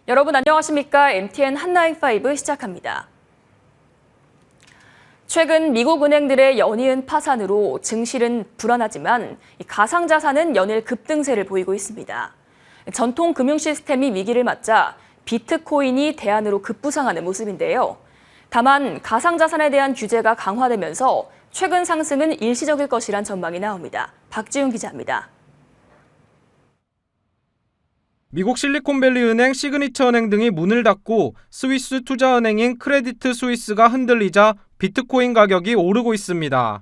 여러분 안녕하십니까? MTN 한나인5 시작합니다. 최근 미국 은행들의 연이은 파산으로 증시는 불안하지만 가상자산은 연일 급등세를 보이고 있습니다. 전통 금융 시스템이 위기를 맞자 비트코인이 대안으로 급부상하는 모습인데요. 다만 가상자산에 대한 규제가 강화되면서 최근 상승은 일시적일 것이란 전망이 나옵니다. 박지훈 기자입니다. 미국 실리콘밸리 은행, 시그니처 은행 등이 문을 닫고 스위스 투자은행인 크레디트 스위스가 흔들리자 비트코인 가격이 오르고 있습니다.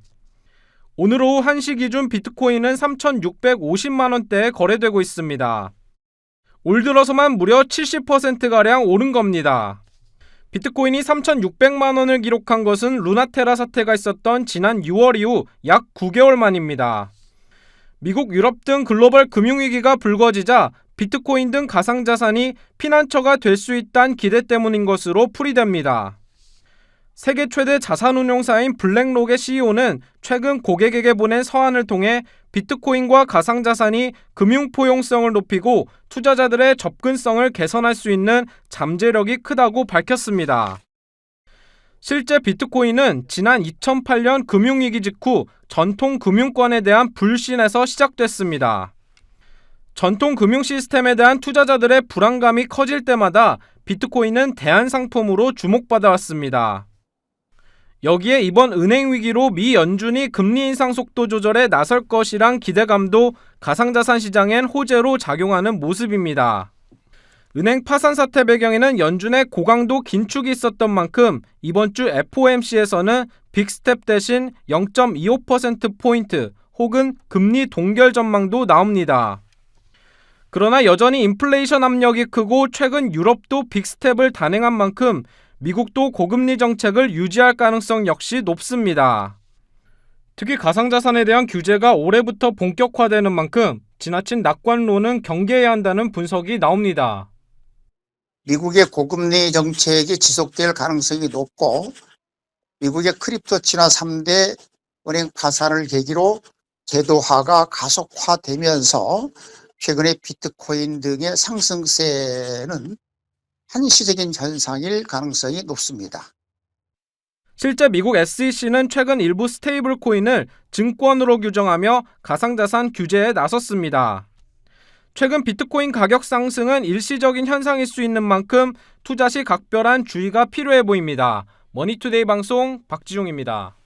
오늘 오후 1시 기준 비트코인은 3,650만 원대에 거래되고 있습니다. 올 들어서만 무려 70%가량 오른 겁니다. 비트코인이 3,600만 원을 기록한 것은 루나테라 사태가 있었던 지난 6월 이후 약 9개월 만입니다. 미국, 유럽 등 글로벌 금융위기가 불거지자 비트코인 등 가상자산이 피난처가 될 수 있다는 기대 때문인 것으로 풀이됩니다. 세계 최대 자산운용사인 블랙록의 CEO는 최근 고객에게 보낸 서한을 통해 비트코인과 가상자산이 금융 포용성을 높이고 투자자들의 접근성을 개선할 수 있는 잠재력이 크다고 밝혔습니다. 실제 비트코인은 지난 2008년 금융위기 직후 전통 금융권에 대한 불신에서 시작됐습니다. 전통 금융 시스템에 대한 투자자들의 불안감이 커질 때마다 비트코인은 대안 상품으로 주목받아 왔습니다. 여기에 이번 은행 위기로 미 연준이 금리 인상 속도 조절에 나설 것이란 기대감도 가상자산 시장엔 호재로 작용하는 모습입니다. 은행 파산 사태 배경에는 연준의 고강도 긴축이 있었던 만큼 이번 주 FOMC에서는 빅스텝 대신 0.25%포인트 혹은 금리 동결 전망도 나옵니다. 그러나 여전히 인플레이션 압력이 크고 최근 유럽도 빅스텝을 단행한 만큼 미국도 고금리 정책을 유지할 가능성 역시 높습니다. 특히 가상자산에 대한 규제가 올해부터 본격화되는 만큼 지나친 낙관론은 경계해야 한다는 분석이 나옵니다. 미국의 고금리 정책이 지속될 가능성이 높고 미국의 크립토 진화 3대 은행 파산을 계기로 제도화가 가속화되면서 최근의 비트코인 등의 상승세는 한시적인 현상일 가능성이 높습니다. 실제 미국 SEC는 최근 일부 스테이블 코인을 증권으로 규정하며 가상자산 규제에 나섰습니다. 최근 비트코인 가격 상승은 일시적인 현상일 수 있는 만큼 투자 시 각별한 주의가 필요해 보입니다. 머니투데이 방송 박지용입니다.